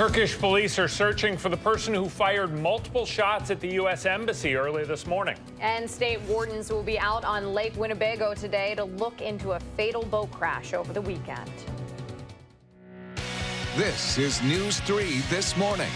Turkish police are searching for the person who fired multiple shots at the U.S. Embassy early this morning. And state wardens will be out on Lake Winnebago today to look into a fatal boat crash over the weekend. This is News 3 This Morning.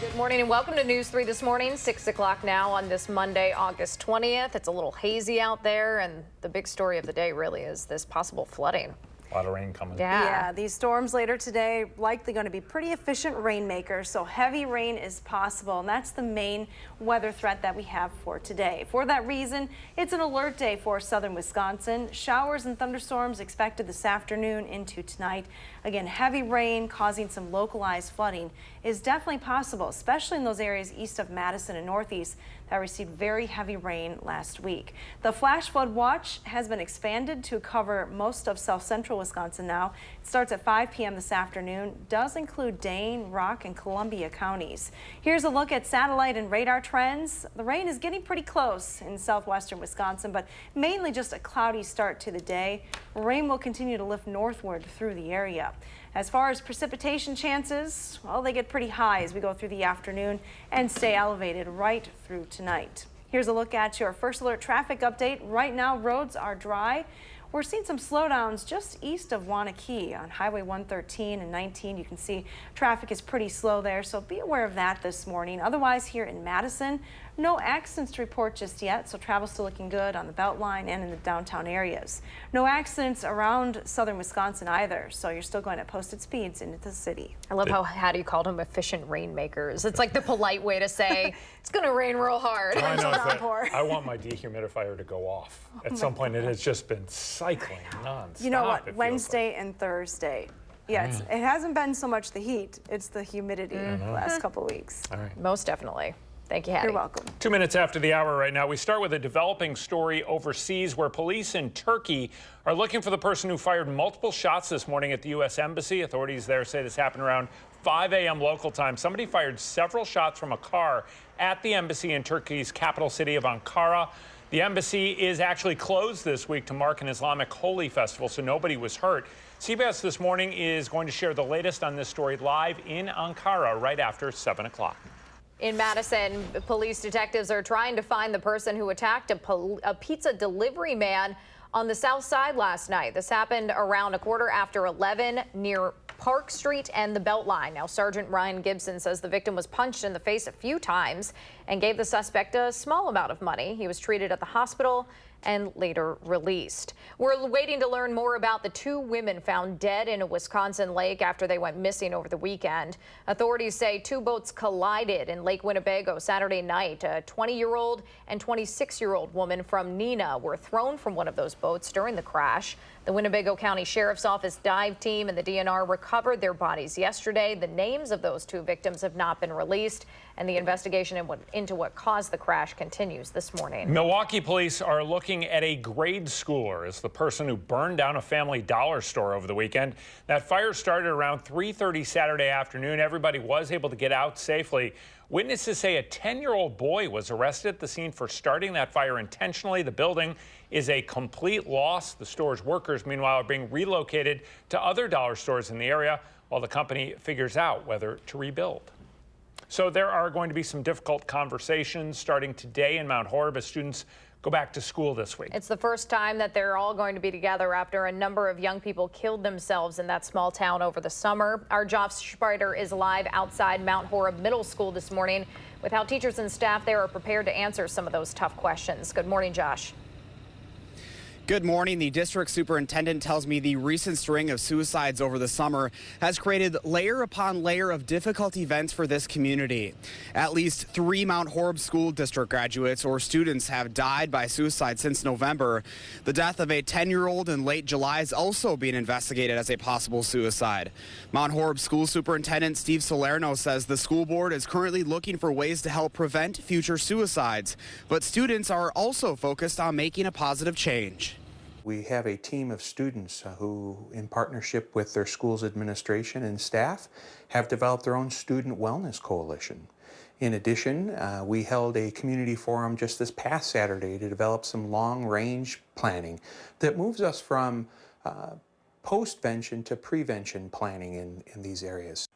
Good morning and welcome to News 3 This Morning, 6 o'clock now on this Monday, August 20th. It's a little hazy out there, and the big story of the day really is this possible flooding. A lot of rain coming. Yeah, these storms later today likely going to be pretty efficient rainmakers, so heavy rain is possible, and that's the main weather threat that we have for today. For that reason, it's an alert day for southern Wisconsin. Showers and thunderstorms expected this afternoon into tonight. Again, heavy rain causing some localized flooding is definitely possible, especially in those areas east of Madison and northeast that received very heavy rain last week. The flash flood watch has been expanded to cover most of south central Wisconsin now. It starts at 5 p.m. this afternoon, does include Dane, Rock, and Columbia counties. Here's a look at satellite and radar trends. The rain is getting pretty close in southwestern Wisconsin, but mainly just a cloudy start to the day. Rain will continue to lift northward through the area. As far as precipitation chances, well, they get pretty high as we go through the afternoon and stay elevated right through tonight. Here's a look at your first alert traffic update. Right now, roads are dry. We're seeing some slowdowns just east of Waunakee on Highway 113 and 19. You can see traffic is pretty slow there, so be aware of that this morning. Otherwise, here in Madison, no accidents to report just yet, so travel's still looking good on the Beltline and in the downtown areas. No accidents around southern Wisconsin either, so you're still going at posted speeds into the city. I love how Hattie called them efficient rainmakers. It's like the polite way to say it's going to rain real hard. I know I want my dehumidifier to go off. At some point, it has just been cycling nonstop. You know what? Wednesday and Thursday. Yeah, it hasn't been so much the heat, it's the humidity the last couple weeks. All right. Most definitely. Thank you, Hattie. You're welcome. 2 minutes after the hour right now, we start with a developing story overseas where police in Turkey are looking for the person who fired multiple shots this morning at the U.S. Embassy. Authorities there say this happened around 5 a.m. local time. Somebody fired several shots from a car at the embassy in Turkey's capital city of Ankara. The embassy is actually closed this week to mark an Islamic holy festival, so nobody was hurt. CBS This Morning is going to share the latest on this story live in Ankara right after 7 o'clock. In Madison, police detectives are trying to find the person who attacked a pizza delivery man on the south side last night. This happened around 11:15 near Park Street and the Beltline. Now, Sergeant Ryan Gibson says the victim was punched in the face a few times and gave the suspect a small amount of money. He was treated at the hospital and later released. We're waiting to learn more about the two women found dead in a Wisconsin lake after they went missing over the weekend. Authorities say two boats collided in Lake Winnebago Saturday night. A 20-year-old and 26-year-old woman from Neenah were thrown from one of those boats during the crash. The Winnebago County Sheriff's Office dive team and the DNR recovered their bodies yesterday. The names of those two victims have not been released, and the investigation into what caused the crash continues this morning. Milwaukee police are looking at a grade schooler as the person who burned down a family dollar store over the weekend. That fire started around 3:30 Saturday afternoon. Everybody was able to get out safely. Witnesses say a 10-year-old boy was arrested at the scene for starting that fire intentionally. The building is a complete loss. The store's workers, meanwhile, are being relocated to other dollar stores in the area while the company figures out whether to rebuild. So there are going to be some difficult conversations starting today in Mount Horeb as students go back to school this week. It's the first time that they're all going to be together after a number of young people killed themselves in that small town over the summer. Our Josh Sprider is live outside Mount Horeb Middle School this morning with how teachers and staff there are prepared to answer some of those tough questions. Good morning, Josh. Good morning. The district superintendent tells me the recent string of suicides over the summer has created layer upon layer of difficult events for this community. At least 3 Mount Horeb School District graduates or students have died by suicide since November. The death of a 10-year-old in late July is also being investigated as a possible suicide. Mount Horeb School Superintendent Steve Salerno says the school board is currently looking for ways to help prevent future suicides, but students are also focused on making a positive change. We have a team of students who, in partnership with their school's administration and staff, have developed their own student wellness coalition. In addition, we held a community forum just this past Saturday to develop some long-range planning that moves us from post-vention to prevention planning in these areas.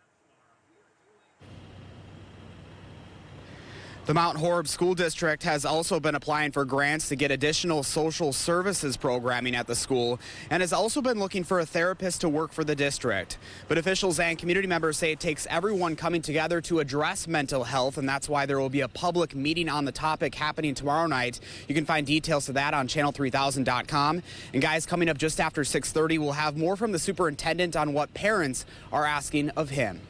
The Mount Horeb School District has also been applying for grants to get additional social services programming at the school and has also been looking for a therapist to work for the district. But officials and community members say it takes everyone coming together to address mental health, and that's why there will be a public meeting on the topic happening tomorrow night. You can find details of that on channel3000.com. And guys, coming up just after 6:30, we'll have more from the superintendent on what parents are asking of him.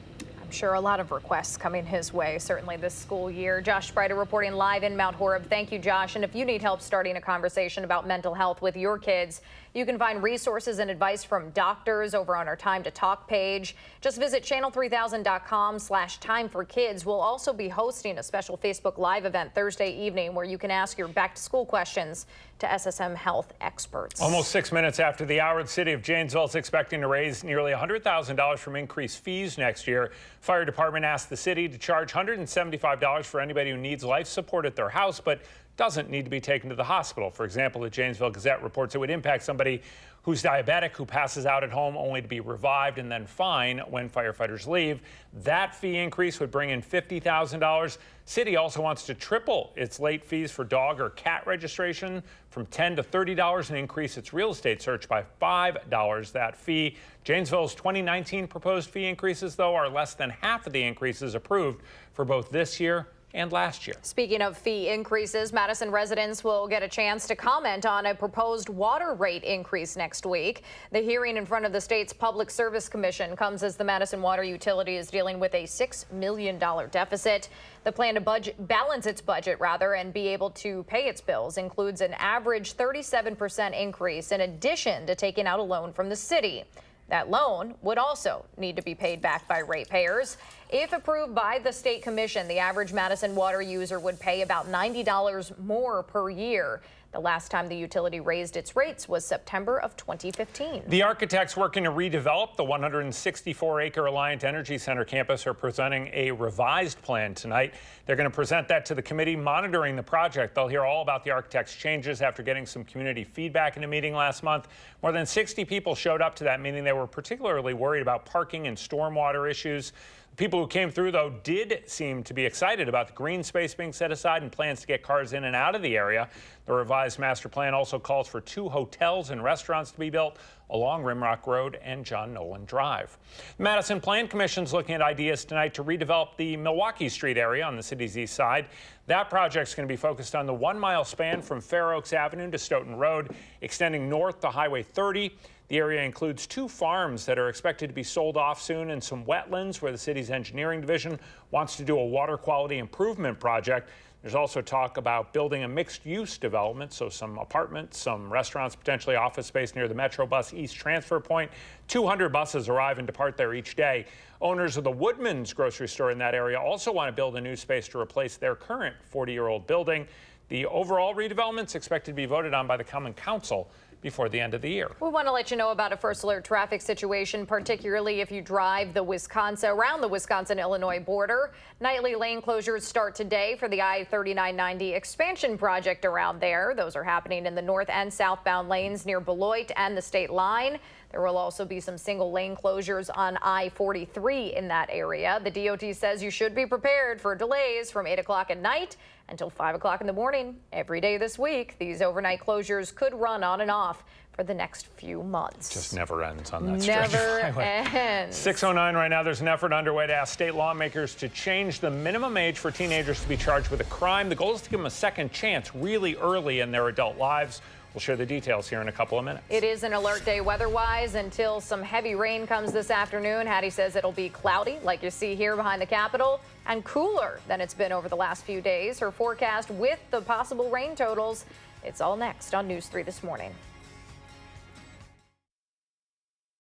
I'm sure a lot of requests coming his way, certainly this school year. Josh Sprider reporting live in Mount Horeb. Thank you, Josh. And if you need help starting a conversation about mental health with your kids, you can find resources and advice from doctors over on our Time to Talk page. Just visit channel3000.com/timeforkids. We'll also be hosting a special Facebook Live event Thursday evening where you can ask your back-to-school questions to SSM Health experts. Almost 6 minutes after the hour, the city of Janesville is expecting to raise nearly $100,000 from increased fees next year. Fire department asked the city to charge $175 for anybody who needs life support at their house, but doesn't need to be taken to the hospital. For example, the Janesville Gazette reports it would impact somebody who's diabetic, who passes out at home only to be revived and then fine when firefighters leave. That fee increase would bring in $50,000. City also wants to triple its late fees for dog or cat registration from $10 to $30 and increase its real estate search by $5. That fee. Janesville's 2019 proposed fee increases, though, are less than half of the increases approved for both this year and last year. Speaking of fee increases, Madison residents will get a chance to comment on a proposed water rate increase next week. The hearing in front of the state's Public Service Commission comes as the Madison Water Utility is dealing with a $6 million deficit. The plan to balance its budget and be able to pay its bills includes an average 37% increase in addition to taking out a loan from the city. That loan would also need to be paid back by ratepayers. If approved by the state commission, the average Madison water user would pay about $90 more per year. The last time the utility raised its rates was September of 2015. The architects working to redevelop the 164-acre Alliant Energy Center campus are presenting a revised plan tonight. They're going to present that to the committee monitoring the project. They'll hear all about the architect's changes after getting some community feedback in a meeting last month. More than 60 people showed up to that meeting. They were particularly worried about parking and stormwater issues. People who came through, though, did seem to be excited about the green space being set aside and plans to get cars in and out of the area. The revised master plan also calls for 2 hotels and restaurants to be built along Rimrock Road and John Nolan Drive. The Madison Plan Commission is looking at ideas tonight to redevelop the Milwaukee Street area on the city's east side. That project's going to be focused on the 1-mile span from Fair Oaks Avenue to Stoughton Road, extending north to Highway 30. The area includes 2 farms that are expected to be sold off soon and some wetlands where the city's engineering division wants to do a water quality improvement project. There's also talk about building a mixed-use development, so some apartments, some restaurants, potentially office space near the Metro Bus East transfer point. 200 buses arrive and depart there each day. Owners of the Woodman's grocery store in that area also want to build a new space to replace their current 40-year-old building. The overall redevelopment is expected to be voted on by the Common Council before the end of the year. We want to let you know about a first alert traffic situation, particularly if you drive around the Wisconsin-Illinois border. Nightly lane closures start today for the I-3990 expansion project around there. Those are happening in the north and southbound lanes near Beloit and the state line. There will also be some single lane closures on I-43 in that area. The DOT says you should be prepared for delays from 8 o'clock at night until 5 o'clock in the morning every day this week. These overnight closures could run on and off for the next few months. Just never ends on that stretch of Never highway. ends. 6:09 right now. There's an effort underway to ask state lawmakers to change the minimum age for teenagers to be charged with a crime. The goal is to give them a second chance really early in their adult lives. We'll share the details here in a couple of minutes. It is an alert day weather-wise until some heavy rain comes this afternoon. Hattie says it'll be cloudy, like you see here behind the Capitol, and cooler than it's been over the last few days. Her forecast with the possible rain totals. It's all next on News 3 this morning.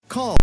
Call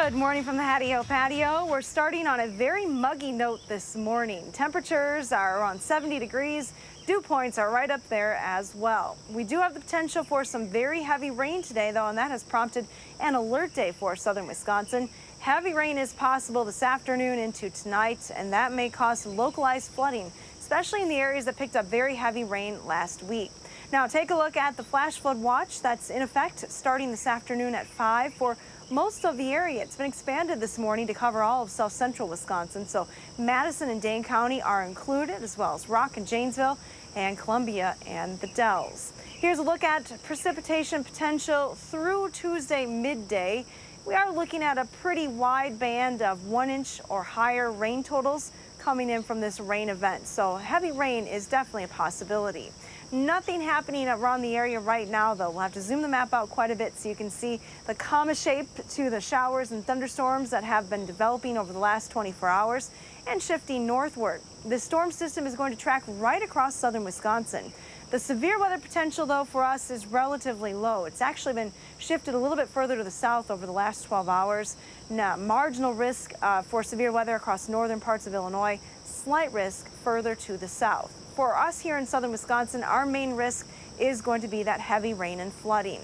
Good morning from the Hattie-O patio. We're starting on a very muggy note this morning. Temperatures are around 70 degrees. Dew points are right up there as well. We do have the potential for some very heavy rain today, though, and that has prompted an alert day for southern Wisconsin. Heavy rain is possible this afternoon into tonight, and that may cause some localized flooding, especially in the areas that picked up very heavy rain last week. Now, take a look at the flash flood watch that's in effect starting this afternoon at 5 for most of the area. It's been expanded this morning to cover all of south central Wisconsin. So Madison and Dane County are included, as well as Rock and Janesville and Columbia and the Dells. Here's a look at precipitation potential through Tuesday midday. We are looking at a pretty wide band of 1 inch or higher rain totals coming in from this rain event. So heavy rain is definitely a possibility. Nothing happening around the area right now, though. We'll have to zoom the map out quite a bit so you can see the comma shape to the showers and thunderstorms that have been developing over the last 24 hours and shifting northward. The storm system is going to track right across southern Wisconsin. The severe weather potential, though, for us is relatively low. It's actually been shifted a little bit further to the south over the last 12 hours. Now, marginal risk for severe weather across northern parts of Illinois, slight risk further to the south. For us here in southern Wisconsin, our main risk is going to be that heavy rain and flooding.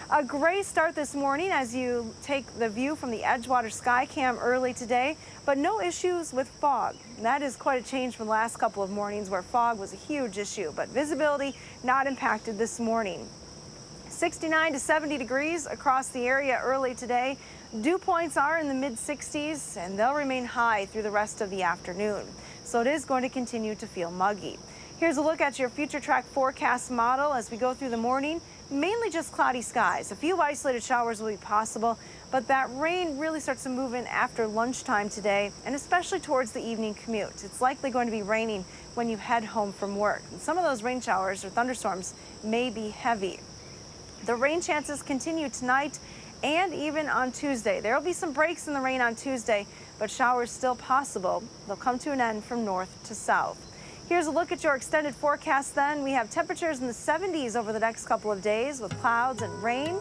A gray start this morning as you take the view from the Edgewater Sky Cam early today, but no issues with fog. That is quite a change from the last couple of mornings where fog was a huge issue, but visibility not impacted this morning. 69 to 70 degrees across the area early today. Dew points are in the mid-60s and they'll remain high through the rest of the afternoon. So it is going to continue to feel muggy. Here's a look at your future track forecast model as we go through the morning. Mainly just cloudy skies. A few isolated showers will be possible, but that rain really starts to move in after lunchtime today, and especially towards the evening commute. It's likely going to be raining when you head home from work. And some of those rain showers or thunderstorms may be heavy. The rain chances continue tonight and even on Tuesday. There will be some breaks in the rain on Tuesday, but showers still possible. They'll come to an end from north to south. Here's a look at your extended forecast then. We have temperatures in the 70s over the next couple of days with clouds and rain.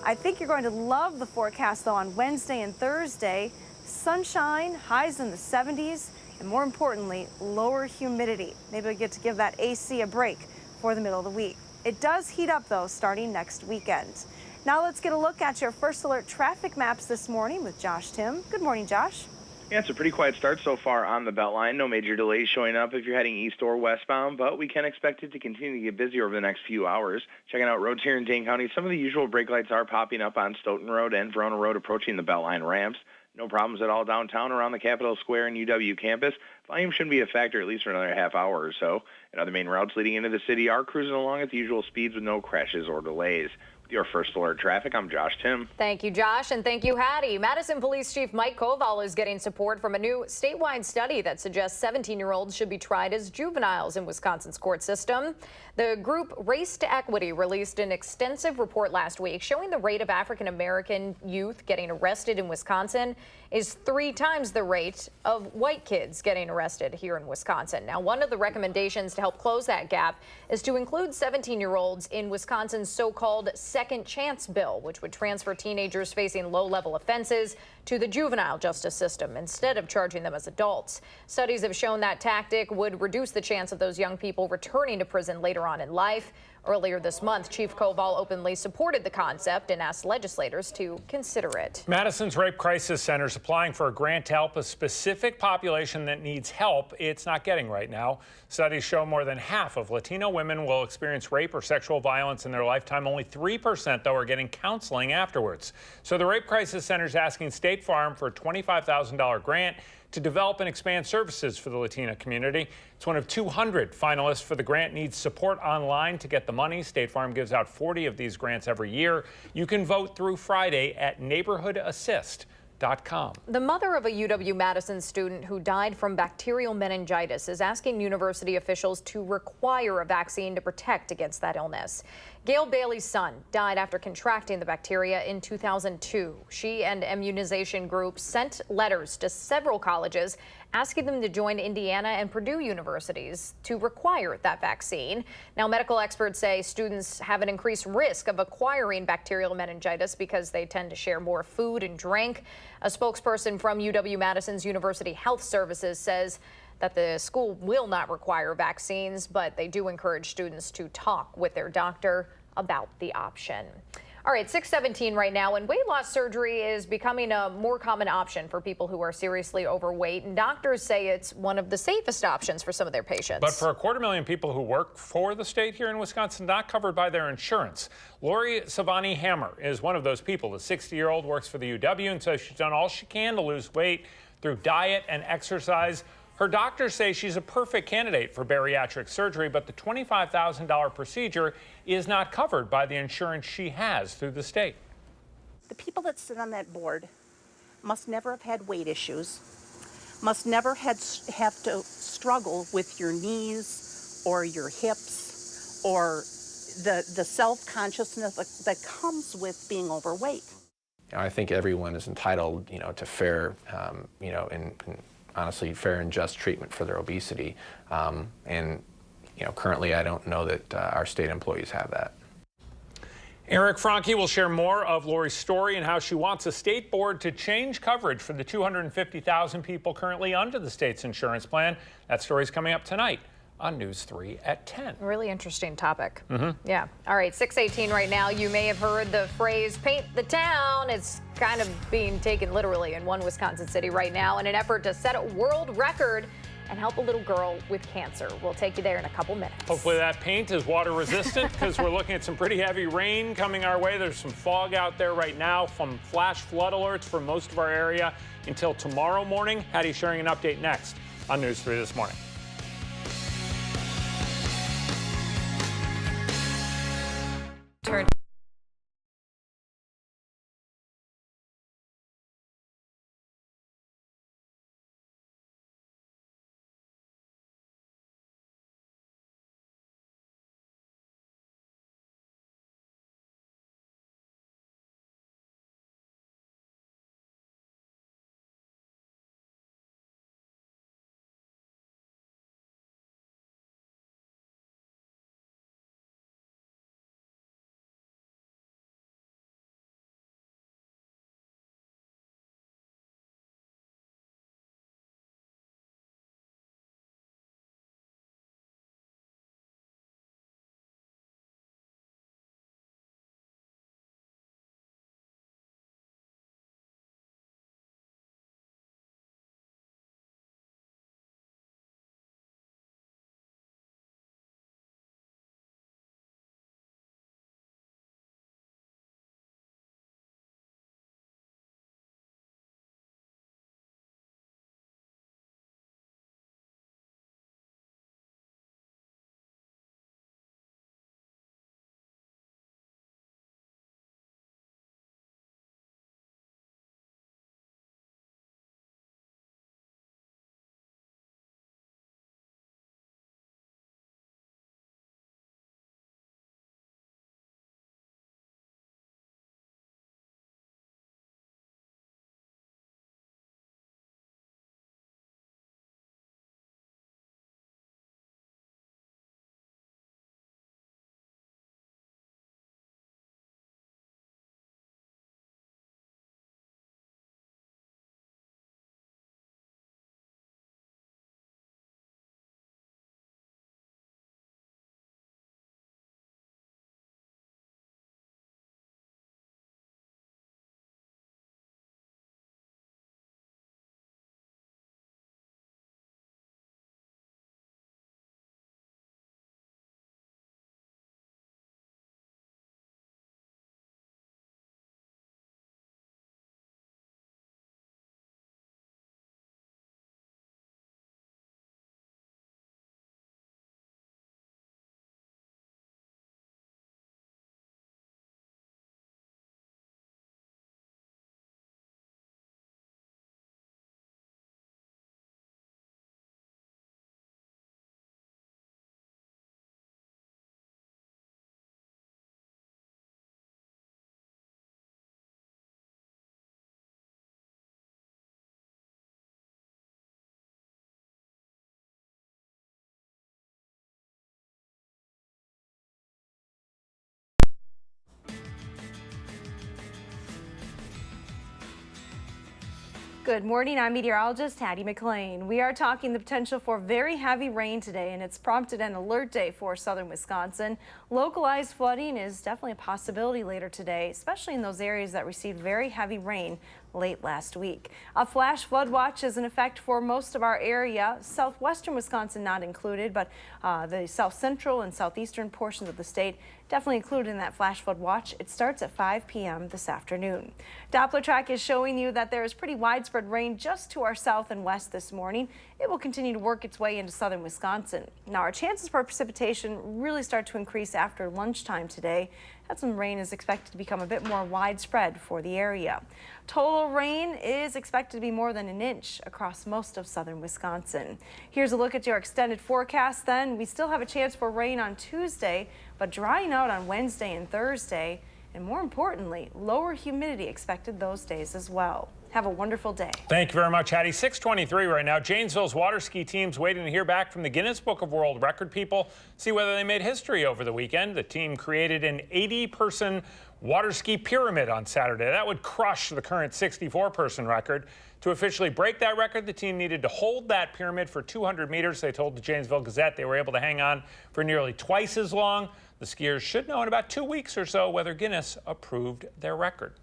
I think you're going to love the forecast though on Wednesday and Thursday. Sunshine, highs in the 70s, and more importantly, lower humidity. Maybe we get to give that AC a break for the middle of the week. It does heat up though starting next weekend. Now let's get a look at your first alert traffic maps this morning with Josh Tim. Good morning, Josh. Yeah, it's a pretty quiet start so far on the Beltline. No major delays showing up if you're heading east or westbound, but we can expect it to continue to get busier over the next few hours. Checking out roads here in Dane County, some of the usual brake lights are popping up on Stoughton Road and Verona Road approaching the Beltline ramps. No problems at all downtown around the Capitol Square and UW campus. Volume shouldn't be a factor at least for another half hour or so. And other main routes leading into the city are cruising along at the usual speeds with no crashes or delays. Your first alert traffic, I'm Josh Tim. Thank you, Josh, and thank you, Hattie. Madison Police Chief Mike Koval is getting support from a new statewide study that suggests 17-year-olds should be tried as juveniles in Wisconsin's court system. The group Race to Equity released an extensive report last week showing the rate of African-American youth getting arrested in Wisconsin is 3 times the rate of white kids getting arrested here in Wisconsin. Now, one of the recommendations to help close that gap is to include 17-year-olds in Wisconsin's so-called second chance bill, which would transfer teenagers facing low-level offenses to the juvenile justice system instead of charging them as adults. Studies have shown that tactic would reduce the chance of those young people returning to prison later on in life. Earlier this month, Chief Koval openly supported the concept and asked legislators to consider it. Madison's Rape Crisis Center is applying for a grant to help a specific population that needs help it's not getting right now. Studies show more than half of Latino women will experience rape or sexual violence in their lifetime. Only 3%, though, are getting counseling afterwards. So the Rape Crisis Center is asking State Farm for a $25,000 grant to develop and expand services for the Latina community. It's one of 200 finalists for the grant. Needs support online to get the money. State Farm gives out 40 of these grants every year. You can vote through Friday at neighborhoodassist.com. The mother of a UW-Madison student who died from bacterial meningitis is asking university officials to require a vaccine to protect against that illness. Gail Bailey's son died after contracting the bacteria in 2002. She and immunization groups sent letters to several colleges asking them to join Indiana and Purdue universities to require that vaccine. Now, medical experts say students have an increased risk of acquiring bacterial meningitis because they tend to share more food and drink. A spokesperson from UW-Madison's University Health Services says that the school will not require vaccines, but they do encourage students to talk with their doctor about the option. All right, 6:17 right now, and weight loss surgery is becoming a more common option for people who are seriously overweight, and doctors say it's one of the safest options for some of their patients. But for 250,000 people who work for the state here in Wisconsin, not covered by their insurance. Lori Savani Hammer is one of those people. The 60-year-old works for the UW and says she's done all she can to lose weight through diet and exercise. Her doctors say she's a perfect candidate for bariatric surgery, but the $25,000 procedure is not covered by the insurance she has through the state. The people that sit on that board must never have had weight issues, must never have to struggle with your knees or your hips or the self-consciousness that comes with being overweight. I think everyone is entitled, to fair, and honestly fair and just treatment for their obesity. Currently I don't know that our state employees have that. Eric Franke will share more of Lori's story and how she wants a state board to change coverage for the 250,000 people currently under the state's insurance plan. That story's coming up tonight on News 3 at 10. Really interesting topic. Yeah. All right, 6:18 right now. You may have heard the phrase paint the town. It's kind of being taken literally in one Wisconsin city right now in an effort to set a world record and help a little girl with cancer. We'll take you there in a couple minutes. Hopefully that paint is water resistant because we're looking at some pretty heavy rain coming our way. There's some fog out there right now from flash flood alerts for most of our area until tomorrow morning. Hattie sharing an update next on News 3 this morning. Good morning, I'm meteorologist Hattie McLean. We are talking the potential for very heavy rain today, and it's prompted an alert day for southern Wisconsin. Localized flooding is definitely a possibility later today, especially in those areas that received very heavy rain late last week. A flash flood watch is in effect for most of our area, southwestern Wisconsin not included, but the south central and southeastern portions of the state definitely included in that flash flood watch. It starts at 5 p.m. this afternoon. Doppler track is showing you that there is pretty widespread rain just to our south and west this morning. It will continue to work its way into southern Wisconsin. Now our chances for precipitation really start to increase after lunchtime today. Some rain is expected to become a bit more widespread for the area. Total rain is expected to be more than an inch across most of southern Wisconsin. Here's a look at your extended forecast then. We still have a chance for rain on Tuesday, but drying out on Wednesday and Thursday. And more importantly, lower humidity expected those days as well. Have a wonderful day. Thank you very much, Hattie. 6:23 right now. Janesville's water ski team's waiting to hear back from the Guinness Book of World Record people, see whether they made history over the weekend. The team created an 80-person water ski pyramid on Saturday. That would crush the current 64-person record. To officially break that record, the team needed to hold that pyramid for 200 meters. They told the Janesville Gazette they were able to hang on for nearly twice as long. The skiers should know in about 2 weeks or so whether Guinness approved their record.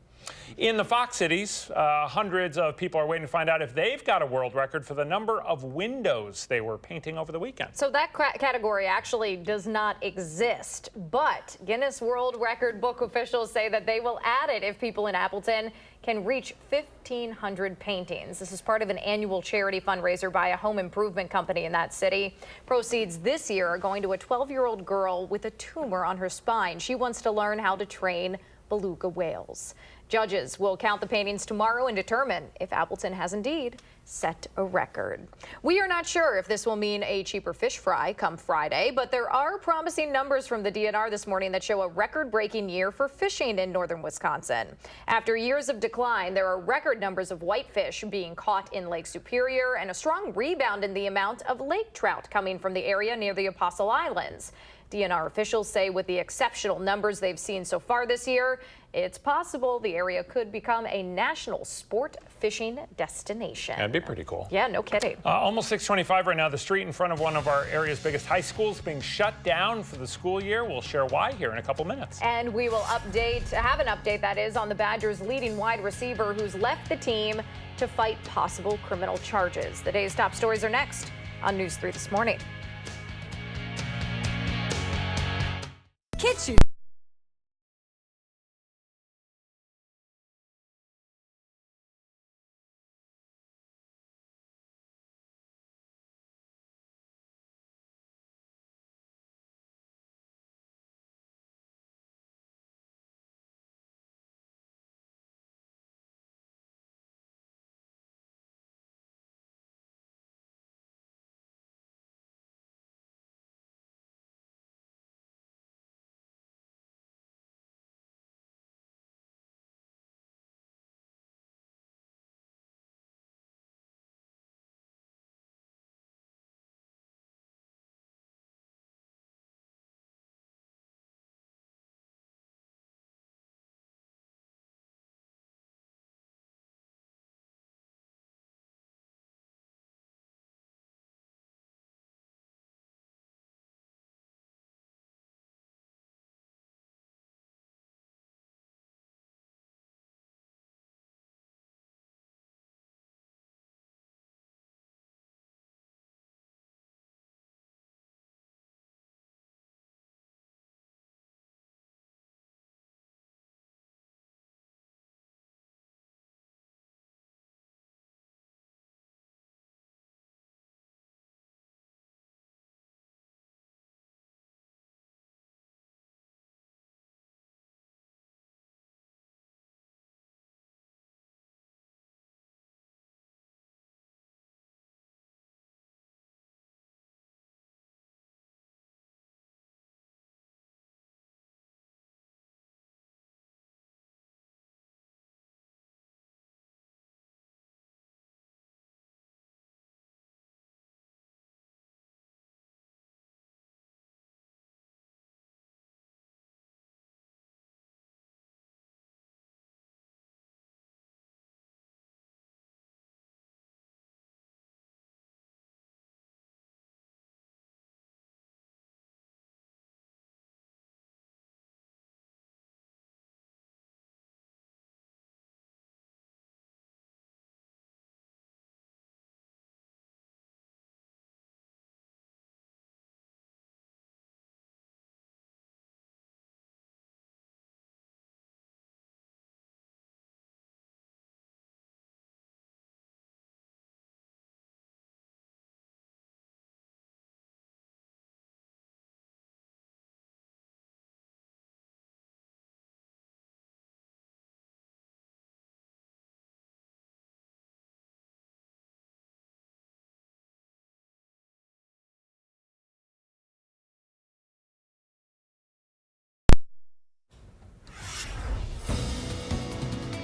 In the Fox cities, hundreds of people are waiting to find out if they've got a world record for the number of windows they were painting over the weekend. So that category actually does not exist, but Guinness World Record Book officials say that they will add it if people in Appleton can reach 1,500 paintings. This is part of an annual charity fundraiser by a home improvement company in that city. Proceeds this year are going to a 12-year-old girl with a tumor on her spine. She wants to learn how to train beluga whales. Judges will count the paintings tomorrow and determine if Appleton has indeed set a record. We are not sure if this will mean a cheaper fish fry come Friday, but there are promising numbers from the DNR this morning that show a record-breaking year for fishing in northern Wisconsin. After years of decline, there are record numbers of whitefish being caught in Lake Superior and a strong rebound in the amount of lake trout coming from the area near the Apostle Islands. DNR officials say with the exceptional numbers they've seen so far this year, it's possible the area could become a national sport fishing destination. That'd be pretty cool. Yeah, no kidding. Almost 6:25 right now. The street in front of one of our area's biggest high schools being shut down for the school year. We'll share why here in a couple minutes. And we will have an update that is on the Badgers' leading wide receiver who's left the team to fight possible criminal charges. The day's top stories are next on News 3 this morning. Kitchen.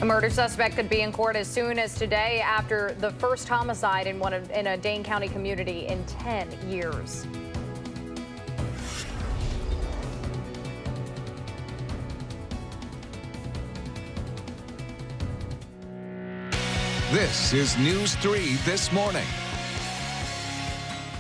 A murder suspect could be in court as soon as today after the first homicide in a Dane County community in 10 years. This is News 3 This Morning.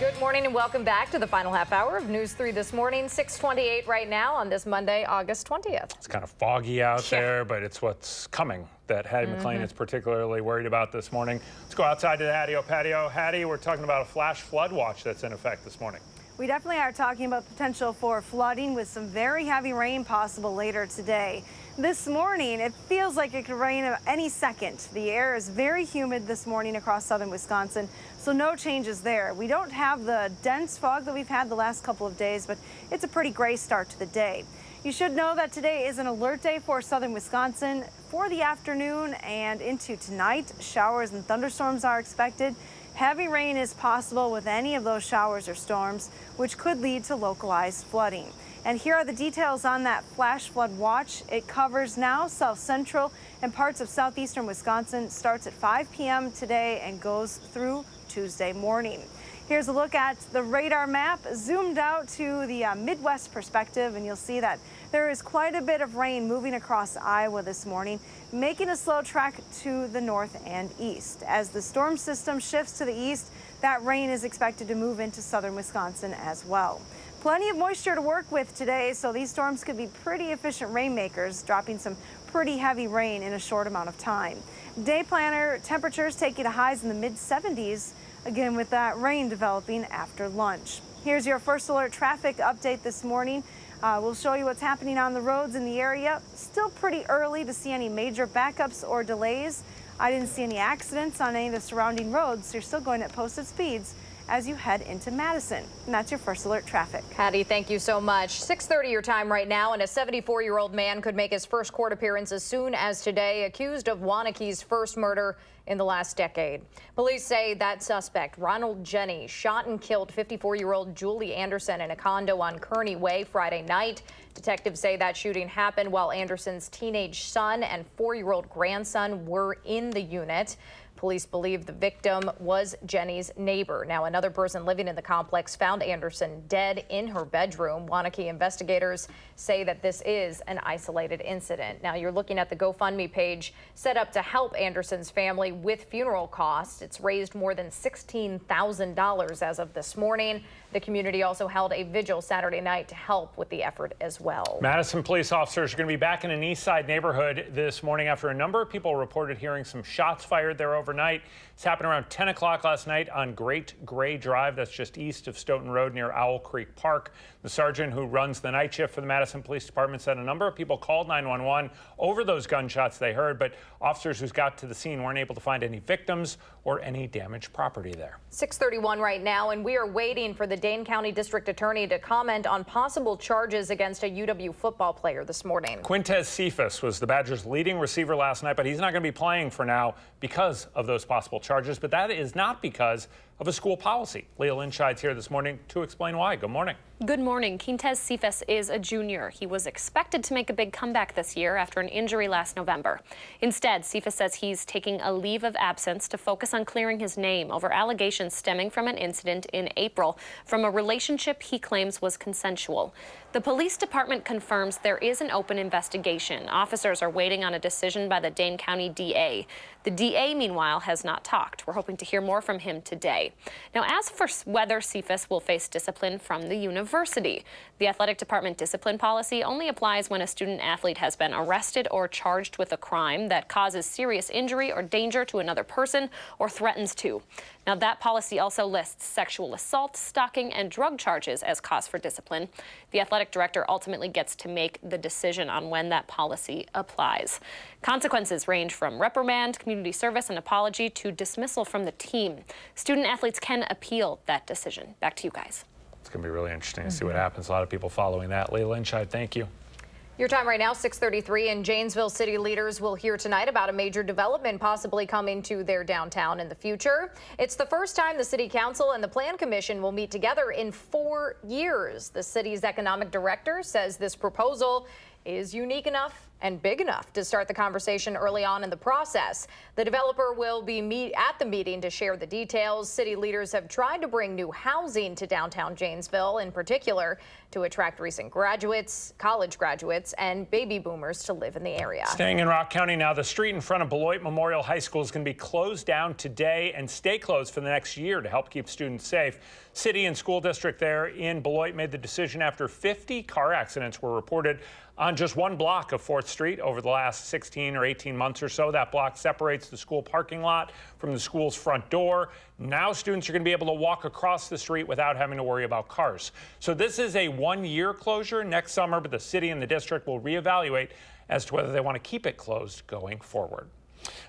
Good morning and welcome back to the final half hour of News 3 This Morning, 6:28 right now on this Monday, August 20th. It's kind of foggy out there, but it's what's coming that Hattie McLean is particularly worried about this morning. Let's go outside to the patio. Hattie, we're talking about a flash flood watch that's in effect this morning. We definitely are talking about potential for flooding with some very heavy rain possible later today. This morning, it feels like it could rain any second. The air is very humid this morning across southern Wisconsin, so no changes there. We don't have the dense fog that we've had the last couple of days, but it's a pretty gray start to the day. You should know that today is an alert day for southern Wisconsin. For the afternoon and into tonight, showers and thunderstorms are expected. Heavy rain is possible with any of those showers or storms, which could lead to localized flooding. And here are the details on that flash flood watch. It covers now south central and parts of southeastern Wisconsin. Starts at 5 p.m. today and goes through Tuesday morning. Here's a look at the radar map zoomed out to the Midwest perspective, and you'll see that there is quite a bit of rain moving across Iowa this morning, making a slow track to the north and east. As the storm system shifts to the east, that rain is expected to move into southern Wisconsin as well. Plenty of moisture to work with today, so these storms could be pretty efficient rainmakers, dropping some pretty heavy rain in a short amount of time. Day planner temperatures take you to highs in the mid-70s, again with that rain developing after lunch. Here's your first alert traffic update this morning. We'll show you what's happening on the roads in the area. Still pretty early to see any major backups or delays. I didn't see any accidents on any of the surrounding roads, so you're still going at posted speeds as you head into Madison. And that's your first alert traffic. Hattie, thank you so much. 6:30 your time right now, and a 74-year-old man could make his first court appearance as soon as today, accused of Waunakie's first murder in the last decade. Police say that suspect, Ronald Jenny, shot and killed 54-year-old Julie Anderson in a condo on Kearney Way Friday night. Detectives say that shooting happened while Anderson's teenage son and 4-year-old grandson were in the unit. Police believe the victim was Jenny's neighbor. Now, another person living in the complex found Anderson dead in her bedroom. Waunakee investigators say that this is an isolated incident. Now, you're looking at the GoFundMe page set up to help Anderson's family with funeral costs. It's raised more than $16,000 as of this morning. The community also held a vigil Saturday night to help with the effort as well. Madison police officers are going to be back in an East Side neighborhood this morning after a number of people reported hearing some shots fired there overnight. It's happened around 10 o'clock last night on Great Gray Drive. That's just east of Stoughton Road near Owl Creek Park. The sergeant who runs the night shift for the Madison Police Department said a number of people called 911 over those gunshots they heard, but officers who got to the scene weren't able to find any victims or any damaged property there. 6:31 right now, and we are waiting for the Dane County District Attorney to comment on possible charges against a UW football player this morning. Quintez Cephas was the Badgers' leading receiver last night, but he's not going to be playing for now because of those possible charges. But that is not because of a school policy. Leah Linshide's here this morning to explain why. Good morning. Good morning. Quintez Cephas is a junior. He was expected to make a big comeback this year after an injury last November. Instead, Cephas says he's taking a leave of absence to focus on clearing his name over allegations stemming from an incident in April from a relationship he claims was consensual. The police department confirms there is an open investigation. Officers are waiting on a decision by the Dane County DA. The DA, meanwhile, has not talked. We're hoping to hear more from him today. Now, as for whether Cephas will face discipline from the university, the athletic department discipline policy only applies when a student athlete has been arrested or charged with a crime that causes serious injury or danger to another person or threatens to. Now, that policy also lists sexual assault, stalking, and drug charges as cause for discipline. The athletic director ultimately gets to make the decision on when that policy applies. Consequences range from reprimand, community service, and apology to dismissal from the team. Student athletes can appeal that decision. Back to you guys. It's going to be really interesting to see what happens. A lot of people following that. Leah Linshide, thank you. Your time right now, 6:33, and Janesville city leaders will hear tonight about a major development possibly coming to their downtown in the future. It's the first time the city council and the plan commission will meet together in 4 years. The city's economic director says this proposal is unique enough and big enough to start the conversation early on in the process. The developer will be at the meeting to share the details. City leaders have tried to bring new housing to downtown Janesville, in particular to attract recent graduates, college graduates, and baby boomers to live in the area. Staying in Rock County now, the street in front of Beloit Memorial High School is going to be closed down today and stay closed for the next year to help keep students safe. City and school district there in Beloit made the decision after 50 car accidents were reported on just one block of 4th Street over the last 16 or 18 months or so. That block separates the school parking lot from the school's front door. Now students are going to be able to walk across the street without having to worry about cars. So this is a one-year closure next summer, but the city and the district will reevaluate as to whether they want to keep it closed going forward.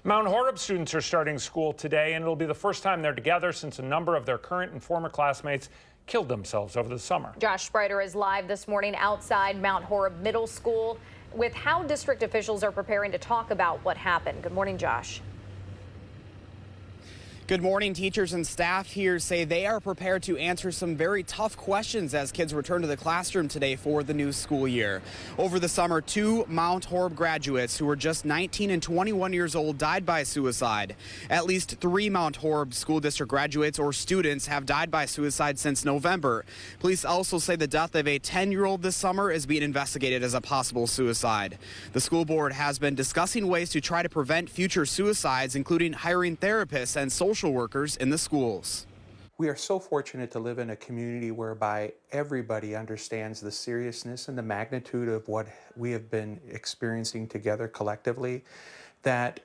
Mount Horeb students are starting school today, and it'll be the first time they're together since a number of their current and former classmates killed themselves over the summer. Josh Spreiter is live this morning outside Mount Horeb Middle School with how district officials are preparing to talk about what happened. Good morning, Josh. Good morning. Teachers and staff here say they are prepared to answer some very tough questions as kids return to the classroom today for the new school year. Over the summer, 2 Mount Horeb graduates who were just 19 and 21 years old died by suicide. At least 3 Mount Horeb School District graduates or students have died by suicide since November. Police also say the death of a 10-year-old this summer is being investigated as a possible suicide. The school board has been discussing ways to try to prevent future suicides, including hiring therapists and social workers in the schools. We are so fortunate to live in a community whereby everybody understands the seriousness and the magnitude of what we have been experiencing together collectively, that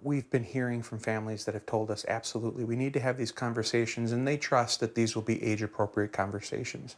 we've been hearing from families that have told us absolutely we need to have these conversations, and they trust that these will be age-appropriate conversations.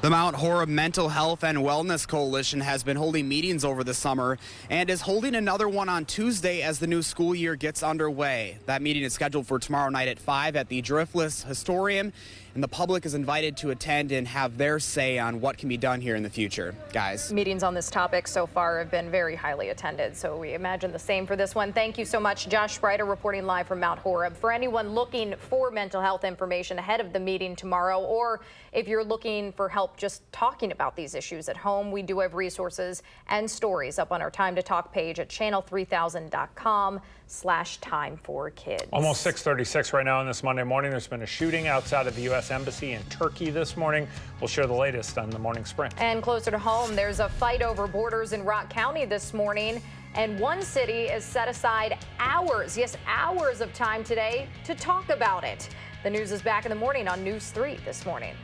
The Mount Horeb Mental Health and Wellness Coalition has been holding meetings over the summer and is holding another one on Tuesday as the new school year gets underway. That meeting is scheduled for tomorrow night at 5 at the Driftless Historium, and the public is invited to attend and have their say on what can be done here in the future. Guys. Meetings on this topic so far have been very highly attended, so we imagine the same for this one. Thank you so much, Josh Spreiter, reporting live from Mount Horeb. For anyone looking for mental health information ahead of the meeting tomorrow, or if you're looking for help just talking about these issues at home, we do have resources and stories up on our Time to Talk page at channel3000.com/time4kids. Almost 6:36 right now on this Monday morning. There's been a shooting outside of the U.S. Embassy in Turkey this morning. We'll share the latest on the morning sprint. And closer to home, there's a fight over borders in Rock County this morning. And one city has set aside hours, yes, hours of time today to talk about it. The news is back in the morning on News 3 this morning.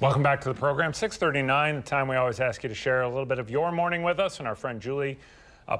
Welcome back to the program. 6:39, the time we always ask you to share a little bit of your morning with us. And our friend Julie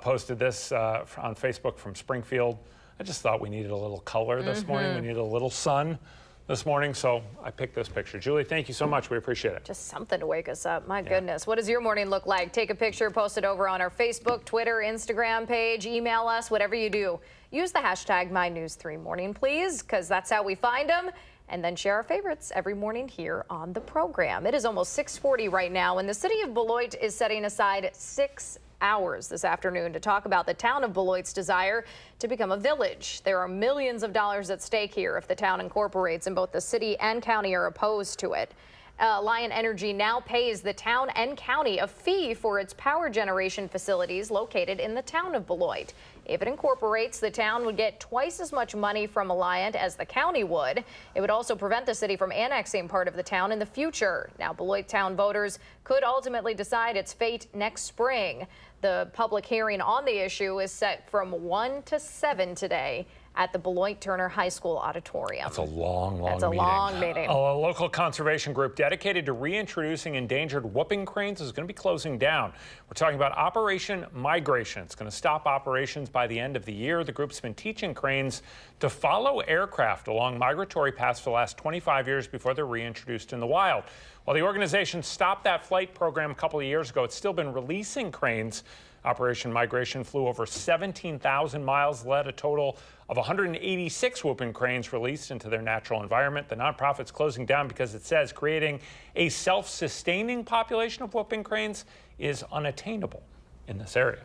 posted this on Facebook from Springfield. I just thought we needed a little color this morning. We needed a little sun this morning, so I picked this picture. Julie, thank you so much. We appreciate it. Just something to wake us up. My goodness. What does your morning look like? Take a picture, post it over on our Facebook, Twitter, Instagram page, email us, whatever you do. Use the hashtag MyNews3Morning, please, because that's how we find them. And then share our favorites every morning here on the program. It is almost 6:40 right now, and the city of Beloit is setting aside 6 hours this afternoon to talk about the town of Beloit's desire to become a village. There are millions of dollars at stake here if the town incorporates, and both the city and county are opposed to it. Lion Energy now pays the town and county a fee for its power generation facilities located in the town of Beloit. If it incorporates, the town would get twice as much money from Alliant as the county would. It would also prevent the city from annexing part of the town in the future. Now, Beloit town voters could ultimately decide its fate next spring. The public hearing on the issue is set from 1 to 7 today at the Beloit Turner High School auditorium. That's a long meeting. That's a long meeting. A local conservation group dedicated to reintroducing endangered whooping cranes is going to be closing down. We're talking about Operation Migration. It's going to stop operations by the end of the year. The group's been teaching cranes to follow aircraft along migratory paths for the last 25 years before they're reintroduced in the wild. While the organization stopped that flight program a couple of years ago, it's still been releasing cranes. Operation Migration flew over 17,000 miles, led a total of 186 whooping cranes released into their natural environment. The nonprofit's closing down because it says creating a self-sustaining population of whooping cranes is unattainable in this area.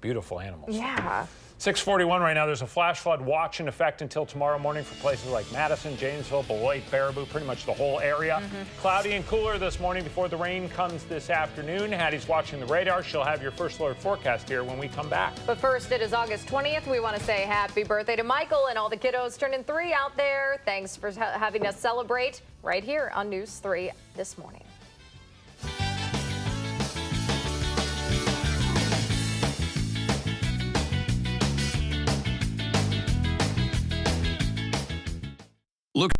Beautiful animals. Yeah. 6:41 right now. There's a flash flood watch in effect until tomorrow morning for places like Madison, Janesville, Beloit, Baraboo, pretty much the whole area. Cloudy and cooler this morning before the rain comes this afternoon. Hattie's watching the radar. She'll have your first alert forecast here when we come back. But first, it is August 20th. We want to say happy birthday to Michael and all the kiddos turning 3 out there. Thanks for having us celebrate right here on News 3 this morning. Look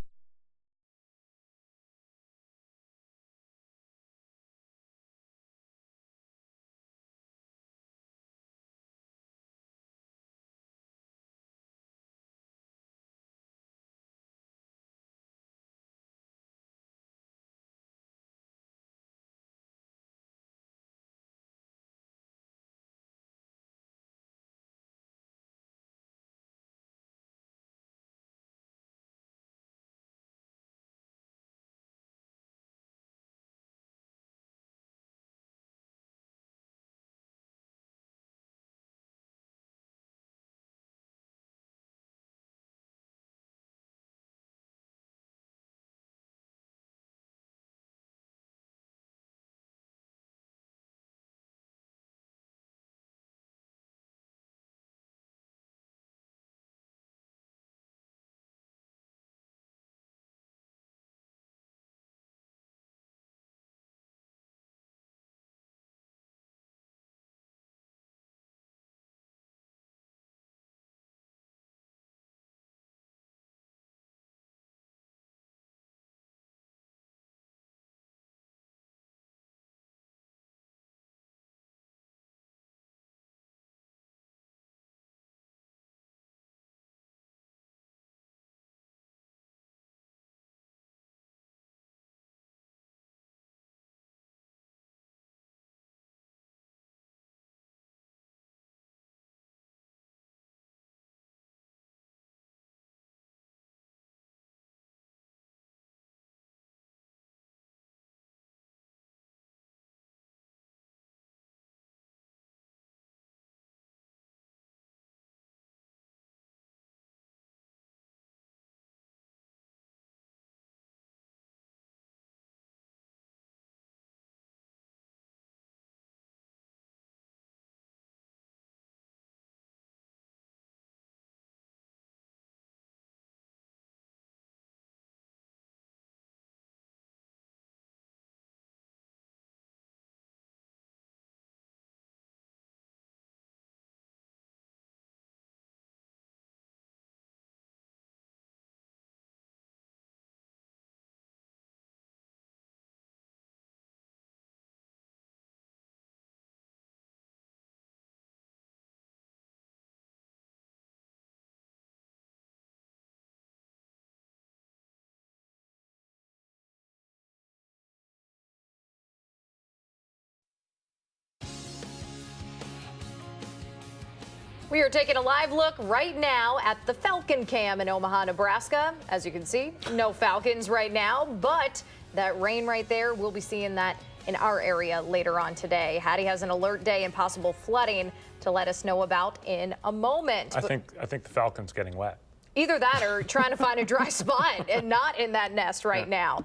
We are taking a live look right now at the Falcon Cam in Omaha, Nebraska. As you can see, no falcons right now, but that rain right there, we'll be seeing that in our area later on today. Hattie has an alert day and possible flooding to let us know about in a moment. I think the falcon's getting wet. Either that or trying to find a dry spot and not in that nest right now.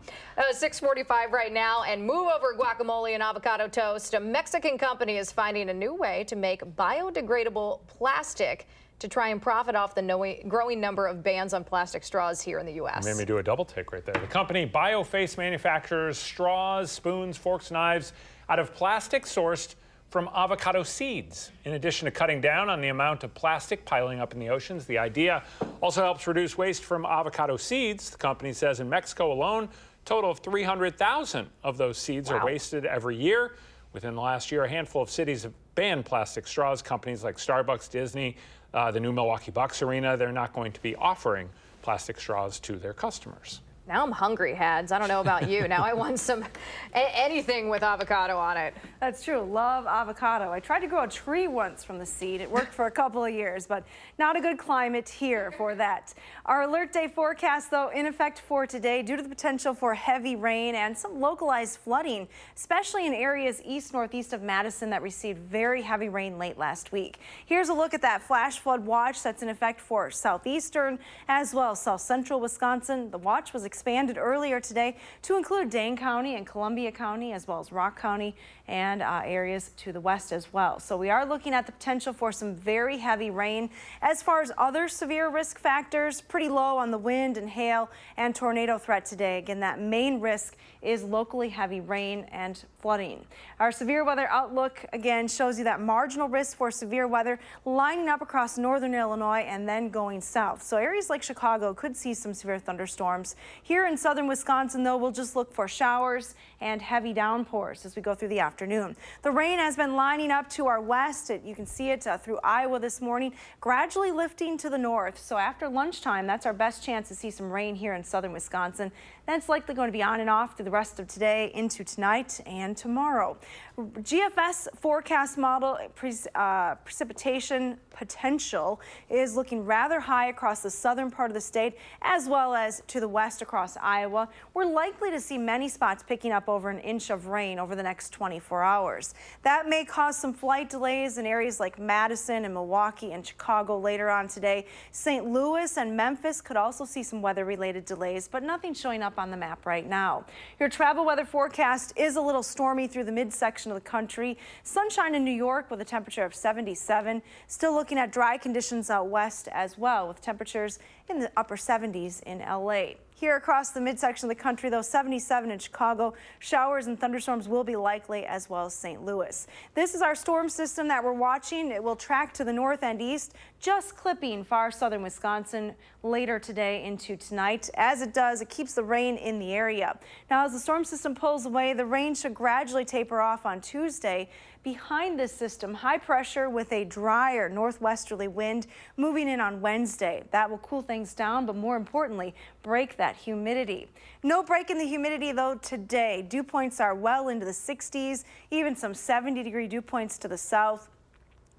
6:45 right now, and move over guacamole and avocado toast. A Mexican company is finding a new way to make biodegradable plastic to try and profit off the growing number of bans on plastic straws here in the U.S. Made me do a double take right there. The company BioFace manufactures straws, spoons, forks, knives out of plastic sourced from avocado seeds. In addition to cutting down on the amount of plastic piling up in the oceans, the idea also helps reduce waste from avocado seeds. The company says in Mexico alone, a total of 300,000 of those seeds are wasted every year. Within the last year, a handful of cities have banned plastic straws. Companies like Starbucks, Disney, the new Milwaukee Bucks arena, they're not going to be offering plastic straws to their customers. Now I'm hungry, Hads. I don't know about you. Now I want some anything with avocado on it. That's true. Love avocado. I tried to grow a tree once from the seed. It worked for a couple of years, but not a good climate here for that. Our alert day forecast, though, in effect for today due to the potential for heavy rain and some localized flooding, especially in areas east-northeast of Madison that received very heavy rain late last week. Here's a look at that flash flood watch that's in effect for southeastern as well as south central Wisconsin. The watch was expanded earlier today to include Dane County and Columbia County, as well as Rock County and areas to the west as well. So we are looking at the potential for some very heavy rain. As far as other severe risk factors, pretty low on the wind and hail and tornado threat today. Again, that main risk is locally heavy rain and flooding. Our severe weather outlook again shows you that marginal risk for severe weather lining up across northern Illinois and then going south. So areas like Chicago could see some severe thunderstorms. Here in southern Wisconsin, though, we'll just look for showers and heavy downpours as we go through the afternoon. The rain has been lining up to our west. You can see it through Iowa this morning, gradually lifting to the north. So after lunchtime, that's our best chance to see some rain here in southern Wisconsin. That's likely going to be on and off through the rest of today into tonight and tomorrow. GFS forecast model precipitation potential is looking rather high across the southern part of the state as well as to the west across Iowa. We're likely to see many spots picking up over an inch of rain over the next 24 hours. That may cause some flight delays in areas like Madison and Milwaukee and Chicago later on today. St. Louis and Memphis could also see some weather-related delays, but nothing showing up on the map right now. Your travel weather forecast is a little stormy through the midsection of the country. Sunshine in New York with a temperature of 77. Still looking at dry conditions out west as well with temperatures in the upper 70s in LA. Here across the midsection of the country, though, 77 in Chicago. Showers and thunderstorms will be likely as well as St. Louis. This is our storm system that we're watching. It will track to the north and east, just clipping far southern Wisconsin later today into tonight. As it does, it keeps the rain in the area. Now, as the storm system pulls away, the rain should gradually taper off on Tuesday. Behind this system, high pressure with a drier northwesterly wind moving in on Wednesday. That will cool things down, but more importantly, break that humidity. No break in the humidity, though, today. Dew points are well into the 60s, even some 70-degree dew points to the south.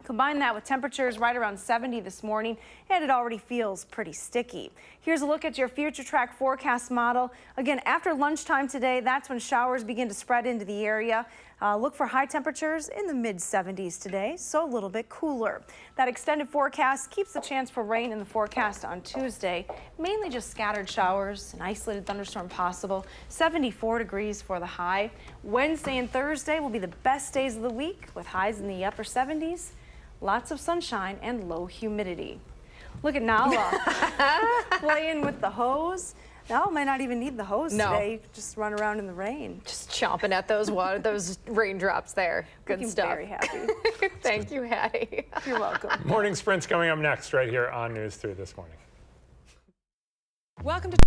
Combine that with temperatures right around 70 this morning, and it already feels pretty sticky. Here's a look at your future track forecast model. Again, after lunchtime today, that's when showers begin to spread into the area. Look for high temperatures in the mid-70s today, so a little bit cooler. That extended forecast keeps the chance for rain in the forecast on Tuesday. Mainly just scattered showers, an isolated thunderstorm possible. 74 degrees for the high. Wednesday and Thursday will be the best days of the week with highs in the upper 70s. Lots of sunshine and low humidity. Look at Nala playing with the hose. Nala might not even need the hose today. You can just run around in the rain. Just chomping at those those raindrops there. Good stuff. Very happy. Thank you, Hattie. You're welcome. Morning Sprint's coming up next right here on News 3 this morning. Welcome to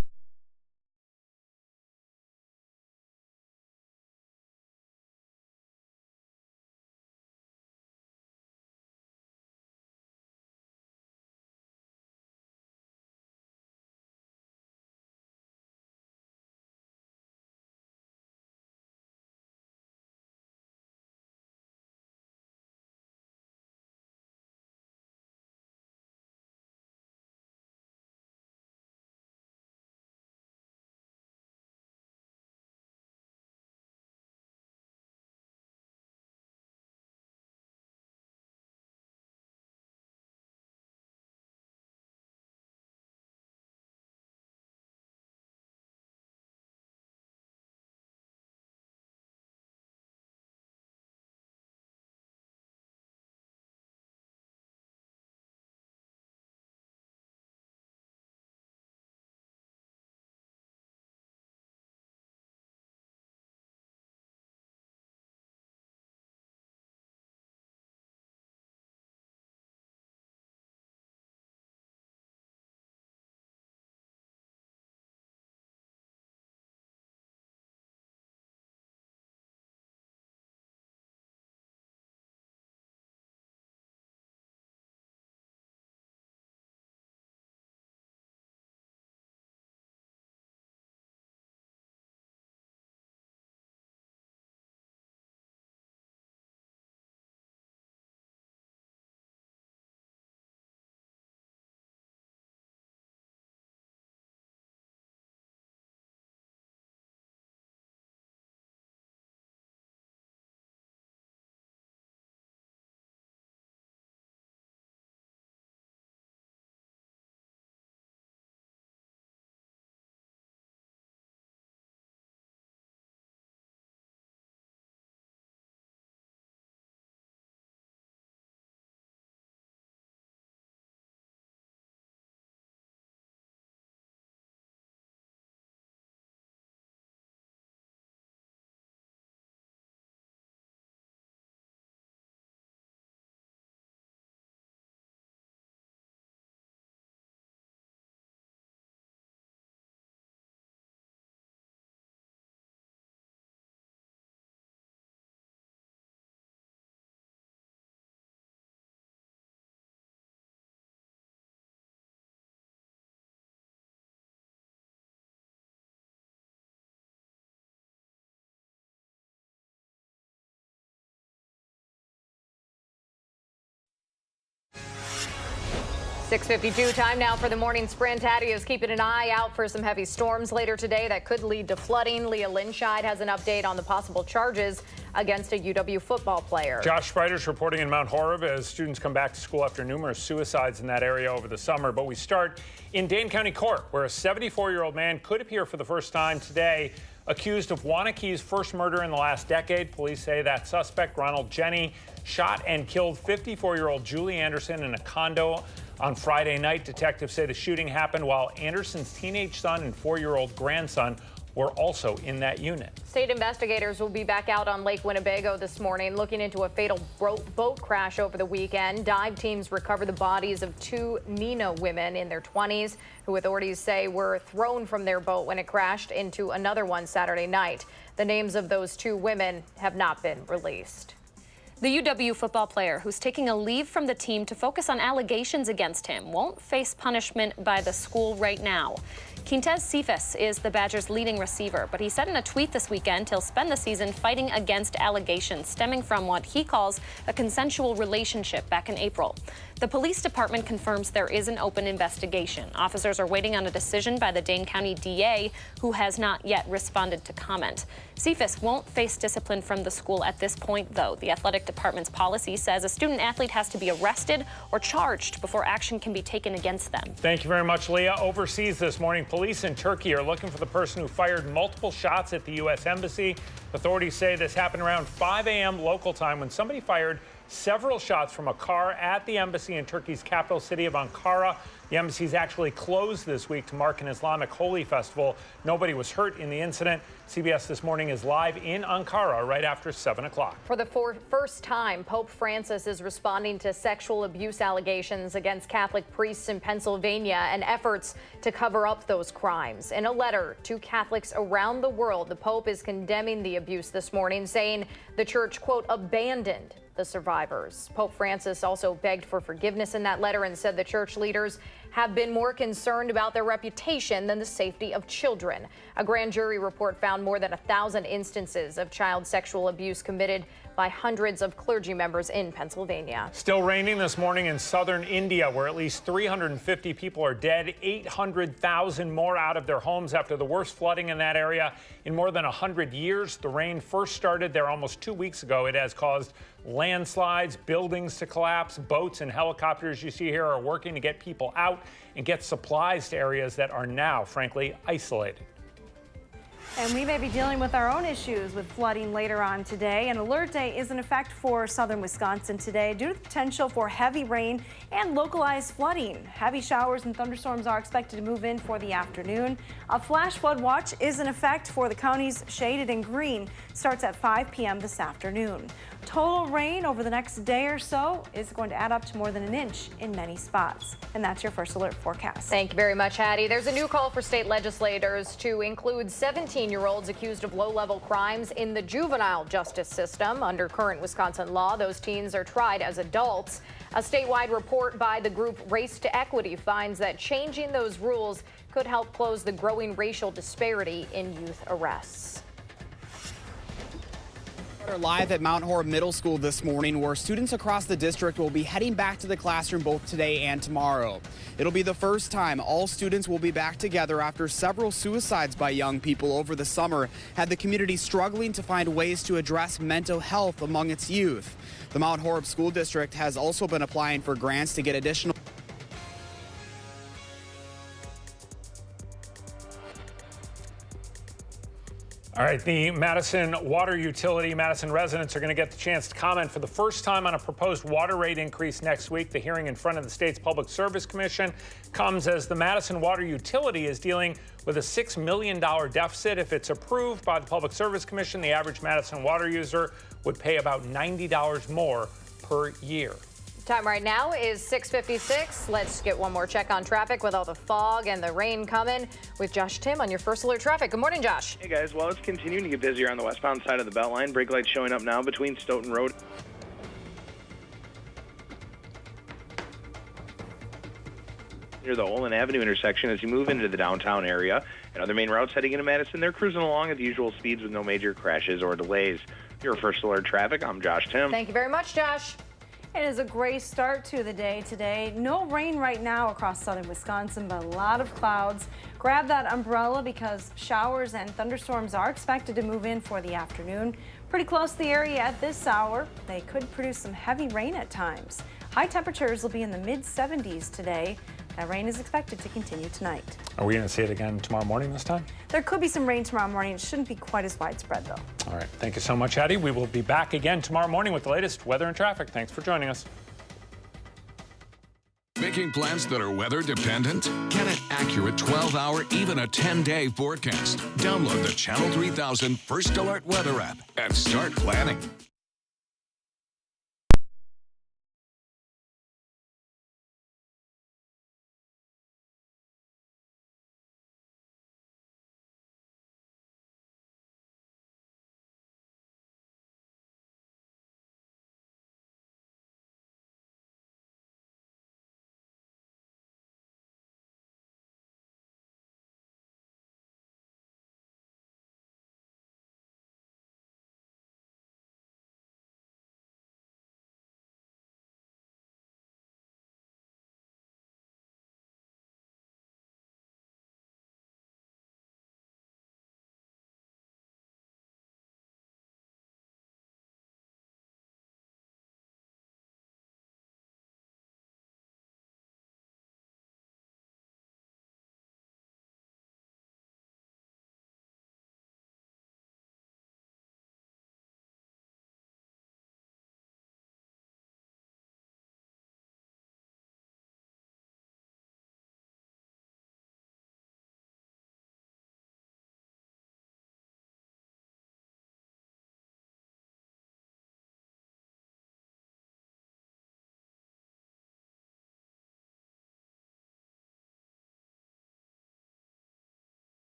6:52 time now for the morning sprint. Hattie is keeping an eye out for some heavy storms later today that could lead to flooding. Leah Linscheid has an update on the possible charges against a UW football player. Josh Spreiter's reporting in Mount Horeb as students come back to school after numerous suicides in that area over the summer. But we start in Dane County Court, where a 74-year-old man could appear for the first time today, accused of Wanakee's first murder in the last decade. Police say that suspect, Ronald Jenny, shot and killed 54-year-old Julie Anderson in a condo on Friday night. Detectives say the shooting happened while Anderson's teenage son and 4-year-old grandson were also in that unit. State investigators will be back out on Lake Winnebago this morning looking into a fatal boat crash over the weekend. Dive teams recovered the bodies of 2 Nina women in their 20s who authorities say were thrown from their boat when it crashed into another one Saturday night. The names of those 2 women have not been released. The UW football player who's taking a leave from the team to focus on allegations against him won't face punishment by the school right now. Quintez Cephas is the Badgers' leading receiver, but he said in a tweet this weekend he'll spend the season fighting against allegations stemming from what he calls a consensual relationship back in April. The police department confirms there is an open investigation. Officers are waiting on a decision by the Dane County DA, who has not yet responded to comment. Cephas won't face discipline from the school at this point, though. The athletic department's policy says a student athlete has to be arrested or charged before action can be taken against them. Thank you very much, Leah. Overseas this morning, police in Turkey are looking for the person who fired multiple shots at the U.S. Embassy. Authorities say this happened around 5 a.m. local time when somebody fired several shots from a car at the embassy in Turkey's capital city of Ankara. The embassy is actually closed this week to mark an Islamic holy festival. Nobody was hurt in the incident. CBS This Morning is live in Ankara right after 7 o'clock. For the first time, Pope Francis is responding to sexual abuse allegations against Catholic priests in Pennsylvania and efforts to cover up those crimes. In a letter to Catholics around the world, the Pope is condemning the abuse this morning, saying the church, quote, abandoned the survivors. Pope Francis also begged for forgiveness in that letter and said the church leaders have been more concerned about their reputation than the safety of children. A grand jury report found more than 1,000 instances of child sexual abuse committed by hundreds of clergy members in Pennsylvania. Still raining this morning in southern India, where at least 350 people are dead, 800,000 more out of their homes after the worst flooding in that area in more than 100 years. The rain first started there almost 2 weeks ago. It has caused landslides, buildings to collapse. Boats and helicopters you see here are working to get people out and get supplies to areas that are now, frankly, isolated. And we may be dealing with our own issues with flooding later on today. An alert day is in effect for southern Wisconsin today due to the potential for heavy rain and localized flooding. Heavy showers and thunderstorms are expected to move in for the afternoon. A flash flood watch is in effect for the counties shaded in green. Starts at 5 p.m. this afternoon. Total rain over the next day or so is going to add up to more than an inch in many spots. And that's your first alert forecast. Thank you very much, Hattie. There's a new call for state legislators to include 17-year-olds accused of low-level crimes in the juvenile justice system. Under current Wisconsin law, those teens are tried as adults. A statewide report by the group Race to Equity finds that changing those rules could help close the growing racial disparity in youth arrests. We're live at Mount Horeb Middle School this morning, where students across the district will be heading back to the classroom both today and tomorrow. It'll be the first time all students will be back together after several suicides by young people over the summer had the community struggling to find ways to address mental health among its youth. The Mount Horeb School District has also been applying for grants to get additional All right, the Madison water utility, Madison residents are going to get the chance to comment for the first time on a proposed water rate increase next week. The hearing in front of the state's Public Service Commission comes as the Madison water utility is dealing with a $6 million deficit. If it's approved by the Public Service Commission, the average Madison water user would pay about $90 more per year. Time right now is 6:56. Let's get one more check on traffic with all the fog and the rain coming with Josh Tim on your First Alert Traffic. Good morning, Josh. Hey, guys. Well, it's continuing to get busier on the westbound side of the Beltline. Brake lights showing up now between Stoughton Road near the Olin Avenue intersection as you move into the downtown area. And other main routes heading into Madison, they're cruising along at the usual speeds with no major crashes or delays. Your First Alert Traffic, I'm Josh Tim. Thank you very much, Josh. It is a gray start to the day today. No rain right now across southern Wisconsin, but a lot of clouds. Grab that umbrella because showers and thunderstorms are expected to move in for the afternoon. Pretty close to the area at this hour. They could produce some heavy rain at times. High temperatures will be in the mid-70s today. That rain is expected to continue tonight. Are we going to see it again tomorrow morning this time? There could be some rain tomorrow morning. It shouldn't be quite as widespread, though. All right. Thank you so much, Hattie. We will be back again tomorrow morning with the latest weather and traffic. Thanks for joining us. Making plans that are weather dependent? Get an accurate 12-hour, even a 10-day forecast. Download the Channel 3000 First Alert Weather app and start planning.